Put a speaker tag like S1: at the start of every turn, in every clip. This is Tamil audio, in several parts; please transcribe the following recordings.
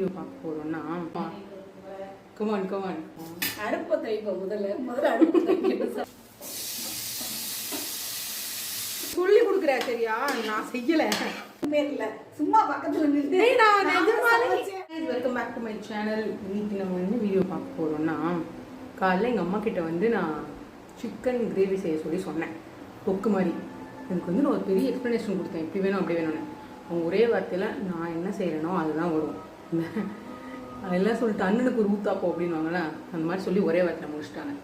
S1: வீடியோ பார்க்க போறோம்னா கமான் கமான்
S2: அடுப்பை தைப்ப முதல்ல அடுப்பு தைக்க
S1: சொல்லி கொடுக்குற. சரியா? நான் செய்யல,
S2: இல்ல சும்மா பக்கத்துல நின்று
S1: welcome back to my channel. இன்னைக்கு நம்ம என்ன வீடியோ பார்க்க போறோம்னா, காலைல எங்கள் அம்மா கிட்ட வந்து நான் சிக்கன் கிரேவி செய்ய சொல்லி சொன்னேன், தொக்கு மாதிரி. எனக்கு வந்து நான் ஒரு பெரிய எக்ஸ்ப்ளனேஷன் கொடுத்தேன், இப்படி வேணும் அப்படி வேணும்னு. அவங்க ஒரே வார்த்தையில் நான் என்ன செய்கிறேனோ அதுதான் வரும். அதெல்லாம் சொல்லிட்டு அண்ணனுக்கு ஒரு ஊத்தாப்போ அப்படின்வாங்களே, அந்த மாதிரி சொல்லி ஒரே வார்த்தையில் முடிச்சிட்டாங்க.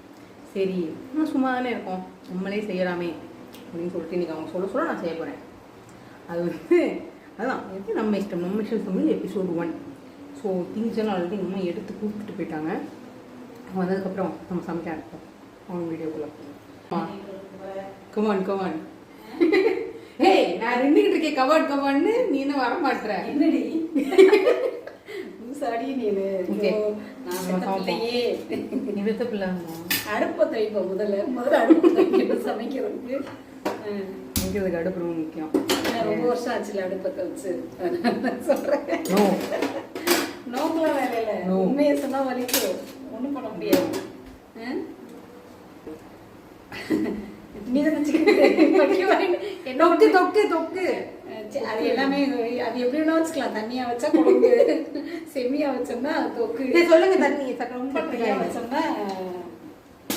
S1: சரி நான் சும்மா தானே இருக்கோம், நம்மளே செய்யலாமே அப்படின்னு சொல்லிட்டு இன்றைக்கி அவங்க சொல்ல நான் செய்ய போகிறேன். அது வந்து அதுதான் எது நம்ம இஷ்டம், நம்ம இஷ்டம் தமிழ் எபிசோடு 1. ஸோ திங்ஸ் எல்லாம் ஆல்ரெடி எங்கள் அம்மா எடுத்து கொடுத்துட்டு போயிட்டாங்க. வந்ததுக்கப்புறம் நம்ம சமைக்க ஆரம்பிப்போம். அவங்க வீடியோக்குள்ளே கமான் கமான். ஏய், நான் நின்றுக்கிட்டு இருக்கேன் கமான் கமான்னு, நீ என்ன வர மாட்டேற?
S2: என்னடி சாடி நீனு அடுப்பை தைப்ப முதல்ல அடுப்பு தைக்க சமைக்கிறதுக்கு
S1: அடுப்பு ரொம்ப முக்கியம்.
S2: ரொம்ப வருஷம் ஆச்சுல அடுப்பத்தை வச்சு சொல்றேன். நோக்கெல்லாம் வேலை இல்லை, உண்மையை சொன்னா வலிக்கும், ஒண்ணும் பண்ண முடியாது. அது எல்லாமே அது எப்படி வேணா வச்சுக்கலாம். தண்ணியா வச்சா குழம்பு, செமியா வச்சோம்னா தொக்கு.
S1: சொல்லுங்க, தண்ணி
S2: ரொம்ப தண்ணியா வச்சோம்னா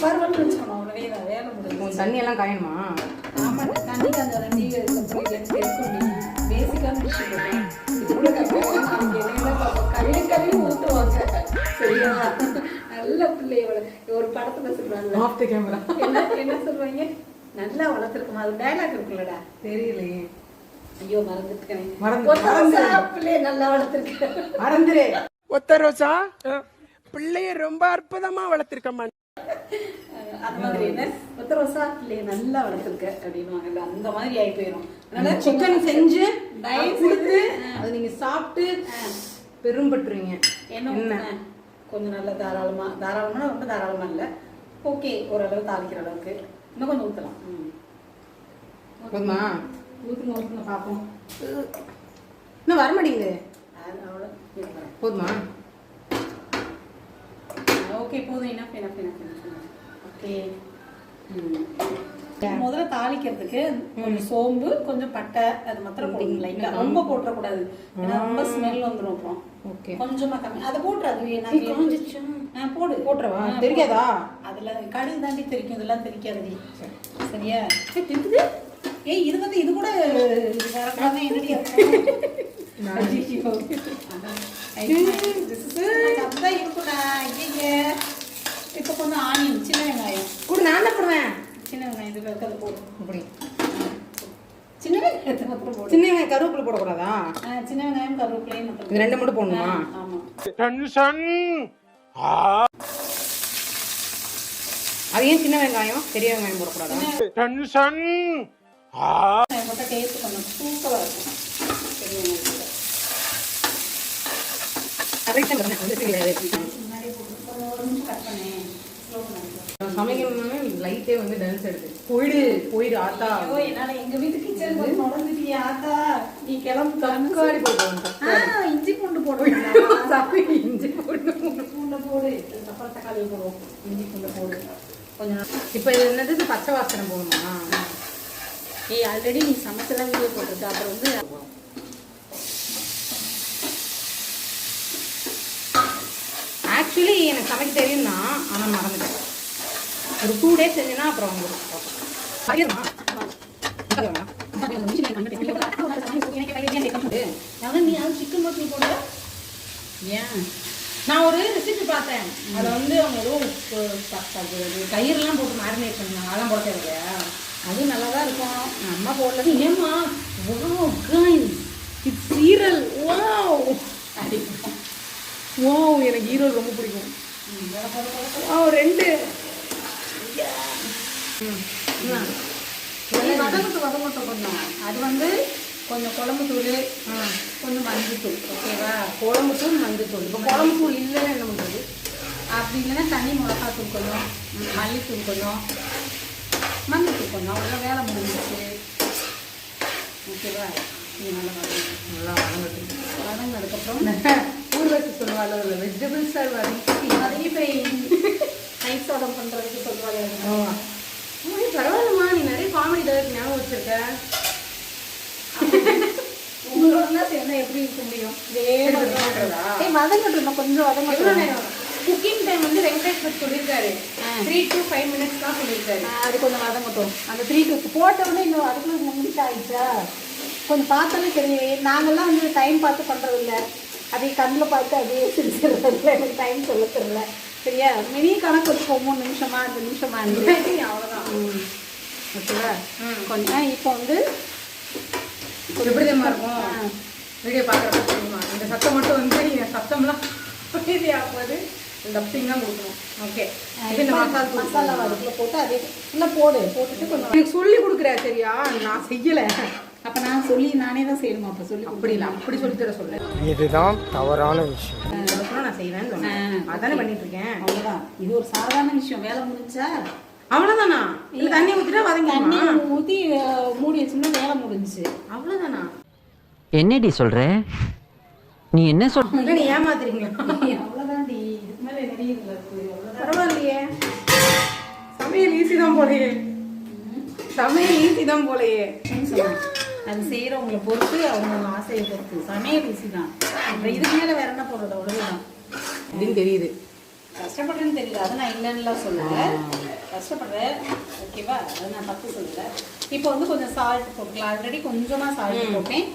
S2: பருவன்னு வச்சுக்கணும். அவ்வளவுதான், வேலை முடியும்.
S1: தண்ணி எல்லாம் காயணுமா?
S2: ஆமா, தண்ணி அந்த தண்ணி பேசிக்கான விஷயம். கழுவி ஊத்துவாங்க. சரியா? நல்ல பிள்ளையோட ஒரு படத்துல சொல்றாங்க, என்ன சொல்றாங்க, நல்லா வளர்த்துருக்குமா. அது டைலாக் இருக்குல்லடா,
S1: தெரியலையே.
S2: ஐயோ மறந்துட்டேன். பிள்ளைய நல்லா வளர்த்துருக்க,
S1: மறந்துரு.
S3: ஒத்த ரோசா பிள்ளைய ரொம்ப அற்புதமா வளர்த்திருக்கம்மா.
S2: அந்த மாதிரி என்ன, ஒத்த ரோசா பிள்ளைய நல்லா வளர்த்துருக்க அப்படின்னு அந்த மாதிரி ஆகி போயிடும். அதனால
S1: சிக்கன் செஞ்சு கொடுத்து அது நீங்க சாப்பிட்டு பெரும்பட்டுருவீங்க.
S2: என்ன கொஞ்சம் நல்லா தாராளமா ரொம்ப தாராளமா இல்ல, ஓகே, ஓரளவு தாளிக்கிற அளவுக்கு இன்னும் கொஞ்சம் ஊற்றலாம்.
S1: போதுமா?
S2: ஊற்றுங்க பார்ப்போம்.
S1: இன்னும் வர மாட்டேங்குது.
S2: அவ்வளோ
S1: போதுமா?
S2: ஓகே, போதும். என்ன ஓகே. முதல்ல தாளிக்கிறதுக்கு கொஞ்சம் சோம்பு, கொஞ்சம் பட்டை, அது மாத்திரம் போடணும். லைட்டா, ரொம்ப போட்டுறக்கூடாது, ஏன்னா ரொம்ப ஸ்மெல் வந்துடும். அப்புறம்
S1: ஓகே,
S2: கொஞ்சமா கம்மி அதை போட்டுறது.
S1: போட்டுறவா? தெரியாதா?
S2: அதுல கடுகு தாண்டி தெரிக்கும், இதெல்லாம் தெரிக்காதடி. சரியா? தெரியுது. ஏய், இது வந்து இது கூட என்னடி இருக்குடா. இப்ப கொஞ்சம் ஆனியன், சின்ன வெங்காயம்
S1: கூட நான் தான் போடுவேன்.
S2: சின்ன வெங்காயம் இது வைக்கிறது போடும்.
S1: அப்படி
S2: சின்ன வெங்காயத்தை மாத்திரம் போடும்.
S1: சின்ன வெங்காயம் கருவேப்பிலை போடக்கூடாதா?
S2: சின்ன வெங்காயம் கருவேப்பிலையும் மாத்திரம்.
S1: இது ரெண்டு மட்டும் போடணுமா?
S2: ஆமா.
S1: அது ஏன் சின்ன வெங்காயம் பெரிய வெங்காயம் போடக்கூடாதா?
S2: டேஸ்ட் கொஞ்சம் சூப்பரா இருக்கும். பெரிய வெங்காயம்
S1: சமைக்கணும்னா லைட்டே வந்து டான்ஸ் எடுத்து போயிடு ஆத்தா.
S2: என்னால எங்க வீட்டு கிச்சன் நடந்துட்டியா ஆத்தா, நீ கிளம்பு.
S1: தக்காளி போடுவோம்,
S2: இஞ்சி பூண்டு போடுவோம்.
S1: இஞ்சி பூண்டு
S2: போடு, அப்புறம் தக்காளி போடுவோம். இஞ்சி பூண்டு போடு கொஞ்சம்.
S1: இப்ப இது என்னது, பச்சை வாசனை போகணுமா?
S2: ஏய், ஆல்ரெடி நீ சமைச்சதான் வீடியோ போட்டிருக்க. அப்புறம் வந்து
S1: ஆக்சுவலி எனக்கு சமைக்க தெரியும் தான், ஆனால் மறந்துட்டேன். ஒரு 2 days செஞ்சேன்னா அப்புறம்
S2: சிக்கன் மட்டும் போடுற. ஏன்,
S1: நான் ஒரு ரெசிபி பார்த்தேன், அதை வந்து அவங்க ஏதோ கயிறுலாம் போட்டு மேரினேட் பண்ணாங்க. அதெல்லாம் போட தேவையா?
S2: அது நல்லா தான் இருக்கும்.
S1: அம்மா போடல. ஏமா ஈரல், எனக்கு ஈரல் ரொம்ப பிடிக்கும். 2
S2: வதங்கட்டும் கொஞ்சம். அது வந்து கொஞ்சம் குழம்பு தூள், கொஞ்சம் மஞ்சத்தூள். ஓகேவா?
S1: குழம்பு தூள், மஞ்சத்தூள். இப்போ குழம்பு தூள் இல்லைன்னா என்ன பண்ணுறது?
S2: அப்படி இல்லைன்னா தனி மிளகாத்தூள் கொஞ்சம், மல்லித்தூள் கொஞ்சம், மஞ்சத்தூள் கொஞ்சம், அவ்வளோ வேலை முடிஞ்சிச்சு. ஓகேவா? நீ நல்லா வதங்கட்டும்.
S1: நல்லா வதங்கட்டும்.
S2: வதங்கினதுக்கப்புறம்
S1: ஊர் வச்சு வளரல, வெஜிடபிள்ஸ் ஆர்
S2: அதையும் போய் நைட் சாதம் பண்றதுக்கு சொல்லுவாங்க.
S1: பரவாயில்லம்மா, நீ நிறைய காமெடி டைலாக் ஞாபகம் வச்சிருக்க.
S2: உங்களோட சேர்ந்தா எப்படி இருக்க முடியும்? வதங்கட்டும், கொஞ்சம் வதங்கட்டும்.
S1: குக்கிங் டைம் வந்து வெங்கடேஷ் பட் சொல்லியிருக்காரு 3 to 5 minutes தான் சொல்லியிருக்காரு.
S2: அது கொஞ்சம் வதங்கட்டும். அந்த 3 to போட்ட உடனே இன்னும் அதுக்குள்ள 3 நிமிஷம் ஆயிடுச்சா? கொஞ்சம் பார்த்தாலே தெரியும். நாங்கெல்லாம் வந்து டைம் பார்த்து பண்றது இல்லை, அப்படியே கண்ணில் பார்த்து அப்படியே சிரிச்சிடுறதுல எனக்கு டைம் சொல்ல தெரியல. சரியா? மினி கணக்கு வச்சுக்கோ, 3 நிமிஷமா 2 நிமிஷமா
S1: அவ்வளோதான்.
S2: ஓகேவா? கொஞ்சம் இப்போ வந்து
S1: எப்படிதான் இருக்கும் வீடியோ பார்க்குறப்ப தெரியுமா? இந்த சத்தம் மட்டும் வந்து நீங்கள் சத்தம்லாம் ஆகும்போது டப்பிங் தான் கொடுக்கணும். ஓகே, இந்த
S2: மசாலா அதுக்குள்ள போட்டு அதே ஃபுல்லாக போட்டுட்டு கொஞ்சம்
S1: எனக்கு சொல்லி கொடுக்குற. சரியா? நான் செய்யலை.
S2: அப்போ நான் சொல்லி நானே தான் செய்யணுமா? அப்போ சொல்லி
S1: அப்படி இல்லை, அப்படி சொல்லி தர சொல்ல.
S3: இதுதான் தவறான விஷயம்.
S1: நான் செய்வேன்னு சொன்னேன், அதானே பண்ணிட்டு இருக்கேன்.
S2: அவ்வளோதான். இது ஒரு சாதாரண விஷயம். வேலை முடிஞ்சா
S1: அவ்வளோதானா? இல்லை தண்ணி ஊற்றிட்டா
S2: தண்ணி
S1: வதங்கி
S2: ஊற்றி மூடி வச்சோம்னா வேலை முடிஞ்சுச்சு.
S1: அவ்வளோதானா?
S4: என்னடி சொல்ற? நீ என்ன சொல்ற?
S1: இல்லை, நீ ஏமாத்துறீங்களா?
S2: அவ்வளோதான்டி. இதுக்கு மேலே நிறைய இல்லை.
S1: பரவாயில்லையே, சமையல் ஈஸி தான் போலையே. சமையல் ஈஸி தான் போலையே.
S2: அது செய்கிறவங்களை பொறுத்து, அவங்க ஆசையை பொறுத்து. சமையல் ஈஸி தான். அப்புறம் இதுக்கு மேலே வேற என்ன போடுறது? அவ்வளோதான்.
S1: அப்படின்னு தெரியுது.
S2: கஷ்டப்படுறேன்னு தெரியல, அதை நான் இல்லைன்னுலாம் சொல்லலை. கஷ்டப்படுறேன், ஓகேவா? அதை நான் தப்பு சொல்லலை. இப்போ வந்து கொஞ்சம் சால்ட் போட்டுக்கலாம். ஆல்ரெடி கொஞ்சமாக சால்ட் போட்டேன்.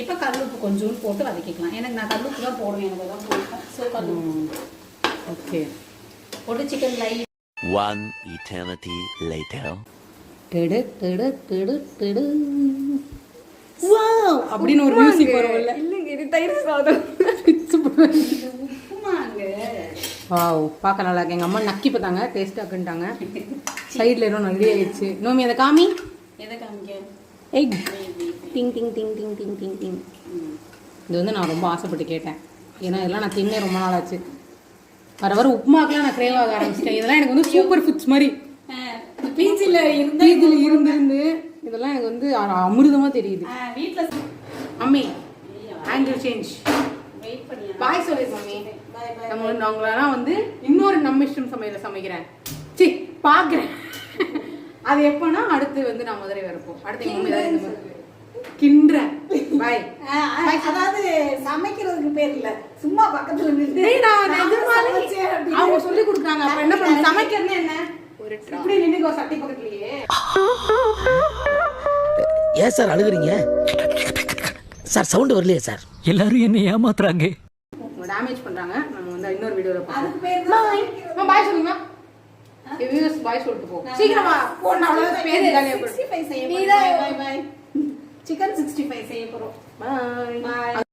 S2: இப்போ கல்லுப்பு கொஞ்சோண்டு போட்டு வதக்கிக்கலாம். எனக்கு நான் கல்லுப்பு தான் போடுவேன், எனக்கு அதான் பிடிக்கும். ஸோ கல்லுப்பு
S1: ஓகே
S2: போட்டு chicken light.
S5: One eternity later.
S2: டெடு டெடு டெடு டெடு.
S1: வாவ் அப்படின்னு ஒரு மியூசிக் வரும்ல. இல்லைங்க, இது தயிர் சாதம்.
S2: உப்புமாங்க.
S1: வாவ், பார்க்க நல்லா இருக்கு. எங்கள் அம்மா நக்கி பார்த்தாங்க, டேஸ்ட்டாக்குன்ட்டாங்க. சைடில் எதுவும் நிறைய ஆயிடுச்சு. நோமி அதை காமி.
S2: எதை காமிக்க?
S1: எக் டிங் டிங் டிங் டிங் டிங் டிங் டிங். இது வந்து நான் ரொம்ப ஆசைப்பட்டு கேட்டேன், ஏன்னா இதெல்லாம் நான் தின்னே ரொம்ப நாள் ஆச்சு. வர வர உப்புமாக்கெலாம் நான் கிரேவ் ஆக ஆரம்பிச்சிட்டேன். இதெல்லாம் எனக்கு வந்து சூப்பர் ஃபுட்ஸ் மாதிரி.
S2: பீச்சில்
S1: இருந்து இதெல்லாம் எனக்கு வந்து அமிர்தமாக தெரியுது.
S2: வீட்டில்
S1: மம்மி ஆங்கிள் சேஞ்ச்.
S2: வெயிட் பண்ணி
S1: பாய் சொல்லிடு மம்மி.
S2: பாய் பாய்.
S1: அவங்களெல்லாம் வந்து இன்னொரு நம்ம இஷ்டம் சமையல சமைக்கிறேன். சி பார்க்குறேன். அது எப்போனா அடுத்து வந்து நான் மதுரை வரப்போம். அடுத்து எங்கள் மம்மி தான் கிண்டுறேன். பாய்.
S2: அதாவது சமைக்கிறதுக்கு பேர் இல்ல, சும்மா பக்கத்துல நின்று
S1: அவங்க சொல்லி கொடுக்குறாங்க. அப்ப என்ன பண்ண? சமைக்கிறதுனா என்ன? இப்படி நின்னுக்கோ சட்டி பக்கத்துலயே.
S6: ஏன் சார் அழுகுறீங்க சார்? சவுண்ட் வரலையே சார்?
S4: எல்லாரும் என்ன ஏமாத்துறாங்க.
S1: டேமேஜ் பண்றாங்க. நம்ம வந்து இன்னொரு வீடியோல பார்ப்போம்.
S2: அதுக்கு பேர்
S1: பாய். பாய் சொல்லுங்க. வியூவர்ஸ் பாய் சொல்லிட்டு போ. சீக்கிரமா போ. நான் அவ்வளவு பேர் காலியா போடு.
S2: 65 செய்ய போறோம். By by by. சிக்கன் 65 செய்ய போறோம்.
S1: பாய்.